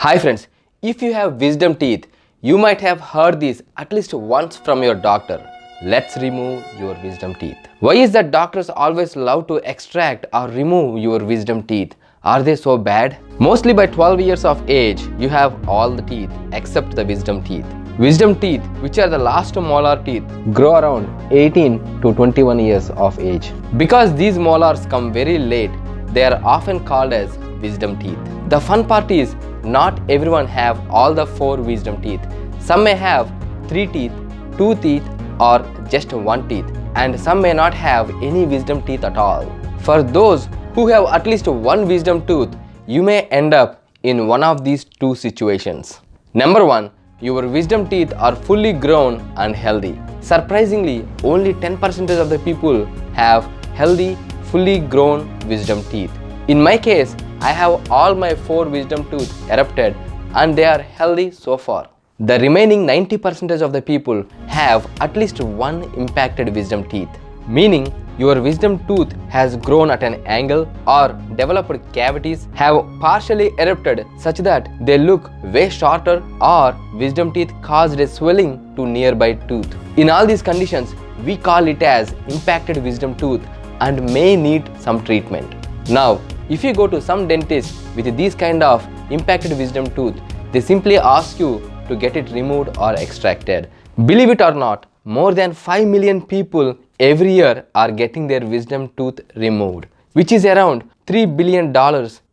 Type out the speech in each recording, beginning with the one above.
Hi friends, if you have wisdom teeth, you might have heard this at least once from your doctor. Let's remove your wisdom teeth. Why is that doctors always love to extract or remove your wisdom teeth? Are they so bad? Mostly by 12 years of age, you have all the teeth except the wisdom teeth. Wisdom teeth, which are the last molar teeth, grow around 18 to 21 years of age. Because these molars come very late, they are often called as wisdom teeth. The fun part is, not everyone have all the 4 wisdom teeth. Some may have 3 teeth, 2 teeth or just 1 teeth, and some may not have any wisdom teeth at all. For those who have at least 1 wisdom tooth, you may end up in one of these 2 situations. Number 1, your wisdom teeth are fully grown and healthy. Surprisingly, only 10% of the people have healthy, fully grown wisdom teeth. In my case, I have all my 4 wisdom teeth erupted and they are healthy so far. The remaining 90% of the people have at least 1 impacted wisdom teeth, meaning your wisdom tooth has grown at an angle or developed cavities have partially erupted such that they look way shorter, or wisdom teeth caused a swelling to nearby tooth. In all these conditions, we call it as impacted wisdom tooth and may need some treatment. Now, if you go to some dentist with these kind of impacted wisdom tooth, they simply ask you to get it removed or extracted. Believe it or not, more than 5 million people every year are getting their wisdom tooth removed, which is around $3 billion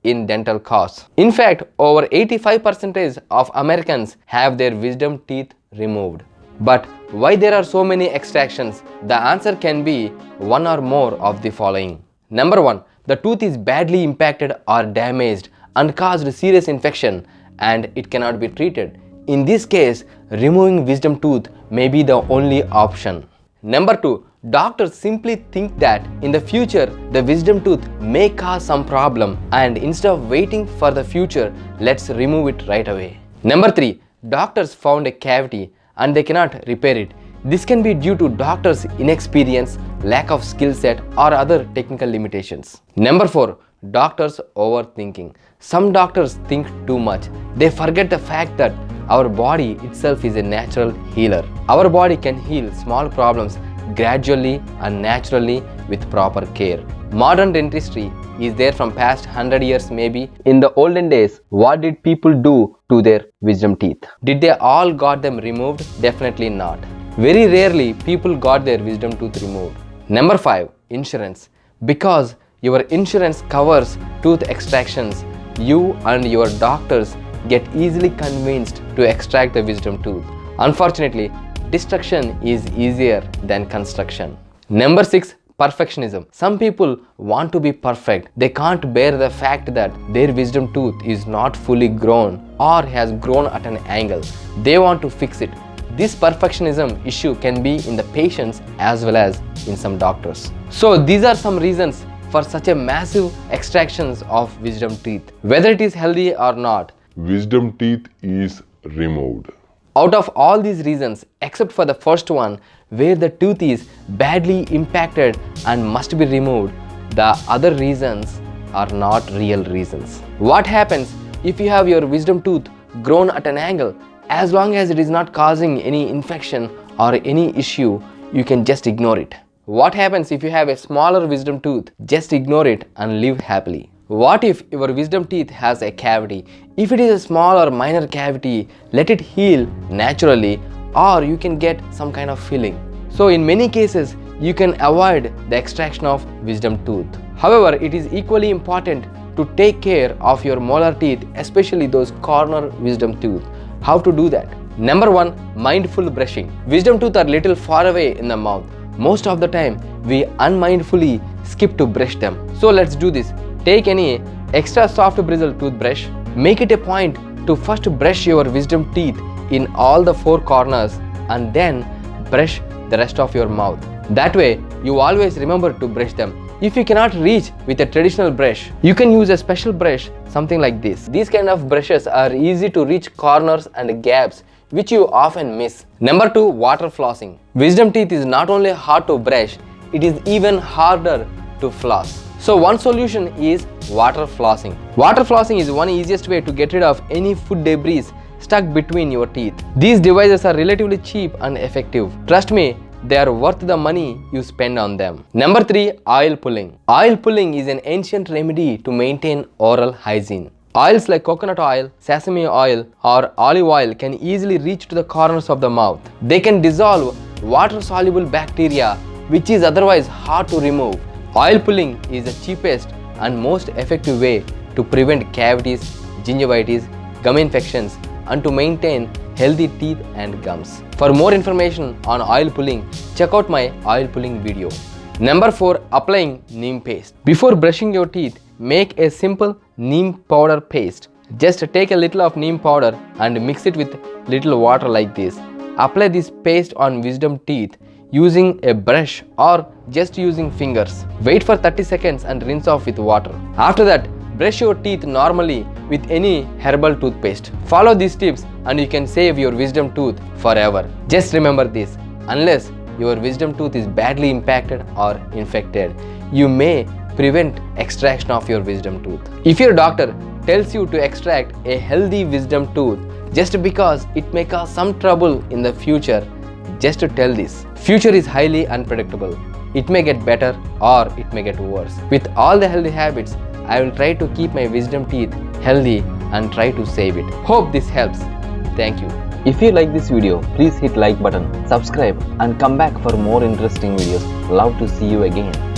in dental costs. In fact, over 85% of Americans have their wisdom teeth removed. But why there are so many extractions? The answer can be one or more of the following. Number 1, the tooth is badly impacted or damaged and caused serious infection and it cannot be treated. In this case, removing wisdom tooth may be the only option. Number 2, doctors simply think that in the future the wisdom tooth may cause some problem, and instead of waiting for the future, let's remove it right away. Number 3, doctors found a cavity and they cannot repair it. This can be due to doctors' inexperience, lack of skill set or other technical limitations. Number 4, doctors overthinking. Some doctors think too much. They forget the fact that our body itself is a natural healer. Our body can heal small problems gradually and naturally with proper care. Modern dentistry is there from past 100 years maybe. In the olden days, what did people do to their wisdom teeth? Did they all got them removed? Definitely not. Very rarely people got their wisdom tooth removed. Number 5, insurance. Because your insurance covers tooth extractions, you and your doctors get easily convinced to extract the wisdom tooth. Unfortunately, destruction is easier than construction. Number 6, perfectionism. Some people want to be perfect. They can't bear the fact that their wisdom tooth is not fully grown or has grown at an angle. They want to fix it. This perfectionism issue can be in the patients as well as in some doctors. So these are some reasons for such a massive extractions of wisdom teeth. Whether it is healthy or not, wisdom teeth is removed. Out of all these reasons, except for the first one, where the tooth is badly impacted and must be removed, the other reasons are not real reasons. What happens if you have your wisdom tooth grown at an angle? As long as it is not causing any infection or any issue, you can just ignore it. What happens if you have a smaller wisdom tooth? Just ignore it and live happily. What if your wisdom teeth has a cavity? If it is a small or minor cavity, let it heal naturally, or you can get some kind of filling. So in many cases, you can avoid the extraction of wisdom tooth. However, it is equally important to take care of your molar teeth, especially those corner wisdom tooth. How to do that? Number 1, mindful brushing. Wisdom tooth are little far away in the mouth. Most of the time, we unmindfully skip to brush them. So let's do this. Take any extra soft bristle toothbrush. Make it a point to first brush your wisdom teeth in all the 4 corners and then brush the rest of your mouth. That way, you always remember to brush them. If you cannot reach with a traditional brush, you can use a special brush, something like this. These kind of brushes are easy to reach corners and gaps which you often miss. Number 2, water flossing. Wisdom teeth is not only hard to brush, it is even harder to floss. So one solution is water flossing. Water flossing is one easiest way to get rid of any food debris stuck between your teeth. These devices are relatively cheap and effective. Trust me, they are worth the money you spend on them. Number 3. Oil pulling. Oil pulling is an ancient remedy to maintain oral hygiene. Oils like coconut oil, sesame oil, or olive oil can easily reach to the corners of the mouth. They can dissolve water-soluble bacteria, which is otherwise hard to remove. Oil pulling is the cheapest and most effective way to prevent cavities, gingivitis, gum infections, and to maintain healthy teeth and gums. For more information on oil pulling, check out my oil pulling video. Number 4. Applying neem paste. Before brushing your teeth, make a simple neem powder paste. Just take a little of neem powder and mix it with little water like this. Apply this paste on wisdom teeth using a brush or just using fingers. Wait for 30 seconds and rinse off with water. After that, brush your teeth normally with any herbal toothpaste. Follow these tips and you can save your wisdom tooth forever. Just remember this, unless your wisdom tooth is badly impacted or infected, you may prevent extraction of your wisdom tooth. If your doctor tells you to extract a healthy wisdom tooth just because it may cause some trouble in the future, just to tell this. Future is highly unpredictable. It may get better or it may get worse. With all the healthy habits, I will try to keep my wisdom teeth healthy and try to save it. Hope this helps. Thank you. If you like this video, please hit like button, subscribe and come back for more interesting videos. Love to see you again.